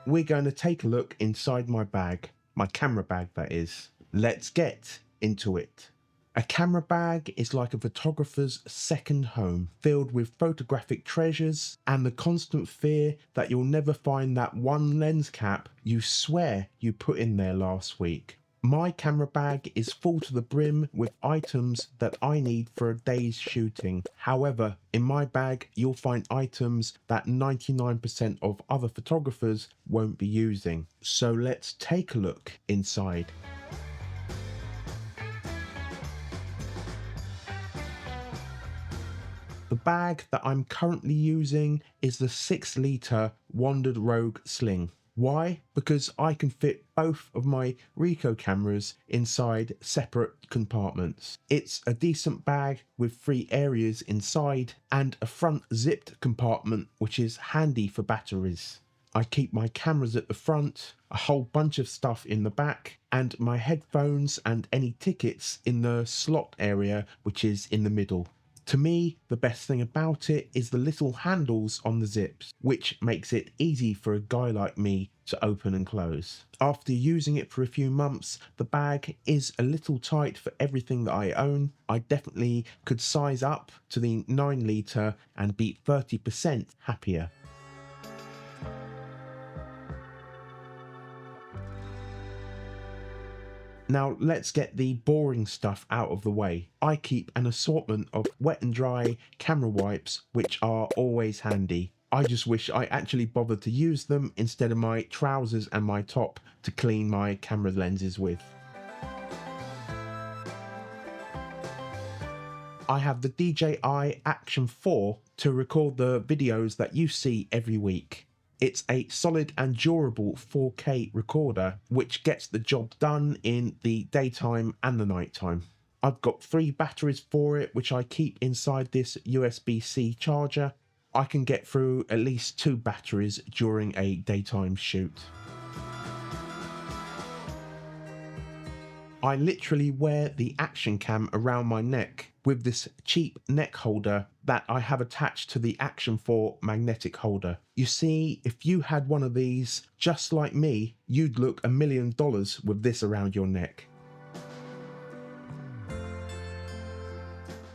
we're going to take a look inside my bag, my camera bag that is. Let's get into it. A camera bag is like a photographer's second home, filled with photographic treasures and the constant fear that you'll never find that one lens cap you swear you put in there last week. My camera bag is full to the brim with items that I need for a day's shooting. However, in my bag, you'll find items that 99% of other photographers won't be using. So let's take a look inside. The bag that I'm currently using is the 6-litre Wandered Rogue sling. Why? Because I can fit both of my Ricoh cameras inside separate compartments. It's a decent bag with 3 areas inside and a front zipped compartment which is handy for batteries. I keep my cameras at the front, a whole bunch of stuff in the back, and my headphones and any tickets in the slot area which is in the middle. To me, the best thing about it is the little handles on the zips, which makes it easy for a guy like me to open and close. After using it for a few months, the bag is a little tight for everything that I own. I definitely could size up to the 9-litre and be 30% happier. Now let's get the boring stuff out of the way. I keep an assortment of wet and dry camera wipes which are always handy. I just wish I actually bothered to use them instead of my trousers and my top to clean my camera lenses with. I have the DJI Action 4 to record the videos that you see every week. It's a solid and durable 4K recorder which gets the job done in the daytime and the nighttime. I've got 3 batteries for it which I keep inside this USB-C charger. I can get through at least 2 batteries during a daytime shoot. I literally wear the action cam around my neck with this cheap neck holder that I have attached to the Action 4 magnetic holder. You see, if you had one of these, just like me, you'd look $1 million with this around your neck.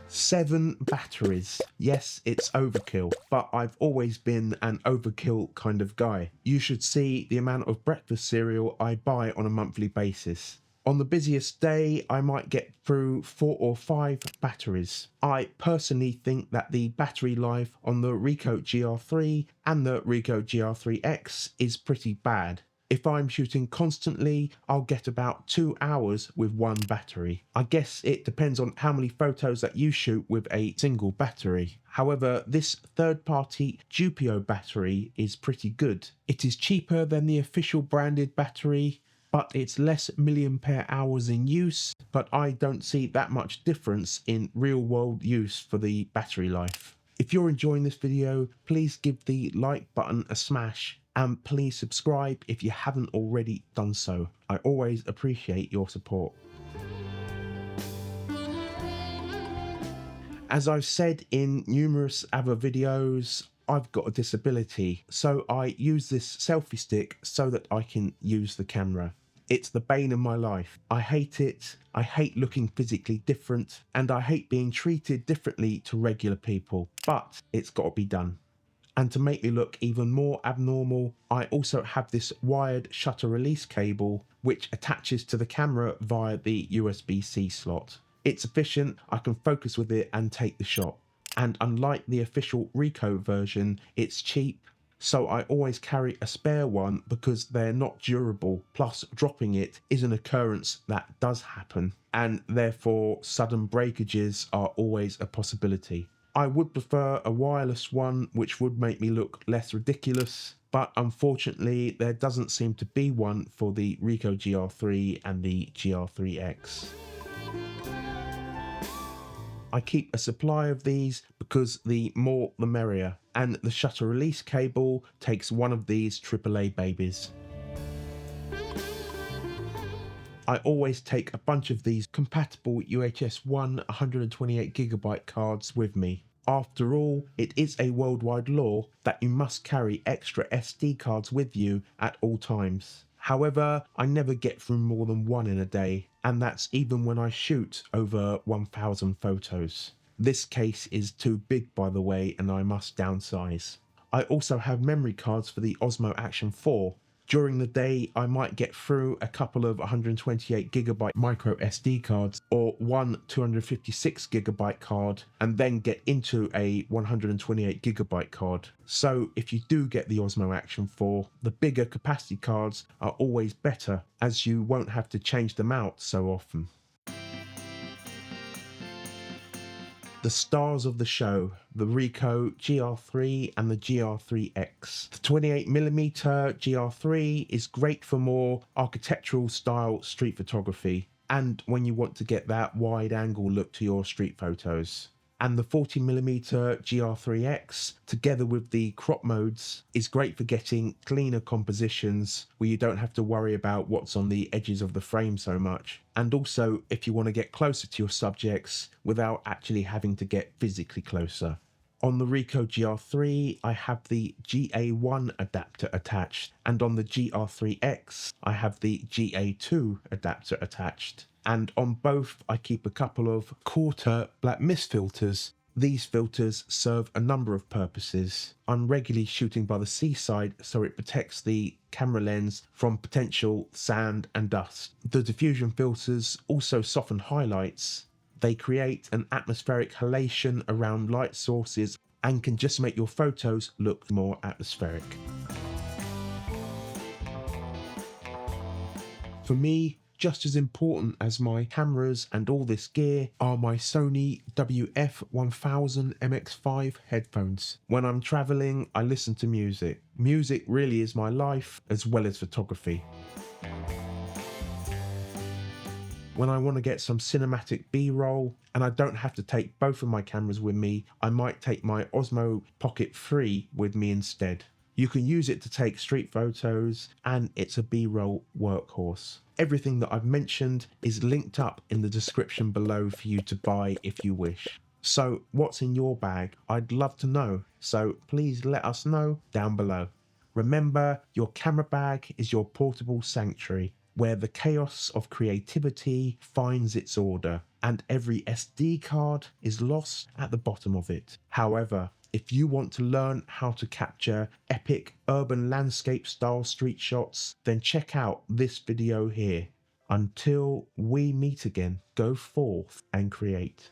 7 batteries. Yes, it's overkill, but I've always been an overkill kind of guy. You should see the amount of breakfast cereal I buy on a monthly basis. On the busiest day, I might get through 4 or 5 batteries. I personally think that the battery life on the Ricoh GR3 and the Ricoh GR3X is pretty bad. If I'm shooting constantly, I'll get about 2 hours with one battery. I guess it depends on how many photos that you shoot with a single battery. However, this third-party Gimbal battery is pretty good. It is cheaper than the official branded battery, but it's less milliampere hours in use, but I don't see that much difference in real-world use for the battery life. If you're enjoying this video, please give the like button a smash, and please subscribe if you haven't already done so. I always appreciate your support. As I've said in numerous other videos, I've got a disability, so I use this selfie stick so that I can use the camera. It's the bane of my life. I hate it, I hate looking physically different, and I hate being treated differently to regular people, but it's got to be done. And to make me look even more abnormal, I also have this wired shutter release cable which attaches to the camera via the USB-C slot. It's efficient, I can focus with it and take the shot. And unlike the official Ricoh version, it's cheap, so I always carry a spare one because they're not durable, plus dropping it is an occurrence that does happen, and therefore sudden breakages are always a possibility. I would prefer a wireless one which would make me look less ridiculous, but unfortunately there doesn't seem to be one for the Ricoh GR3 and the GR3X. I keep a supply of these because the more the merrier, and the shutter release cable takes one of these AAA babies. I always take a bunch of these compatible UHS-1 128GB cards with me. After all, it is a worldwide law that you must carry extra SD cards with you at all times. However, I never get through more than one in a day, and that's even when I shoot over 1000 photos. This case is too big, by the way, and I must downsize. I also have memory cards for the Osmo Action 4. During the day, I might get through a couple of 128GB micro SD cards or one 256GB card and then get into a 128GB card. So if you do get the Osmo Action 4, the bigger capacity cards are always better as you won't have to change them out so often. The stars of the show, the Ricoh GR3 and the GR3X. The 28mm GR3 is great for more architectural style street photography and when you want to get that wide angle look to your street photos. And the 40mm GR3X, together with the crop modes, is great for getting cleaner compositions where you don't have to worry about what's on the edges of the frame so much. And also if you want to get closer to your subjects without actually having to get physically closer. On the Ricoh GR3, I have the GA1 adapter attached, and on the GR3X, I have the GA2 adapter attached. And on both, I keep a couple of quarter black mist filters. These filters serve a number of purposes. I'm regularly shooting by the seaside, so it protects the camera lens from potential sand and dust. The diffusion filters also soften highlights. They create an atmospheric halation around light sources and can just make your photos look more atmospheric. For me, just as important as my cameras and all this gear are my Sony WF-1000 MX5 headphones. When I'm traveling, I listen to music. Music really is my life as well as photography. When I want to get some cinematic B-roll and I don't have to take both of my cameras with me, I might take my Osmo Pocket 3 with me instead. You can use it to take street photos and it's a B-roll workhorse. Everything that I've mentioned is linked up in the description below for you to buy if you wish. So what's in your bag? I'd love to know, so please let us know down below. Remember, your camera bag is your portable sanctuary, where the chaos of creativity finds its order, and every SD card is lost at the bottom of it. However, if you want to learn how to capture epic urban landscape style street shots, then check out this video here. Until we meet again, go forth and create.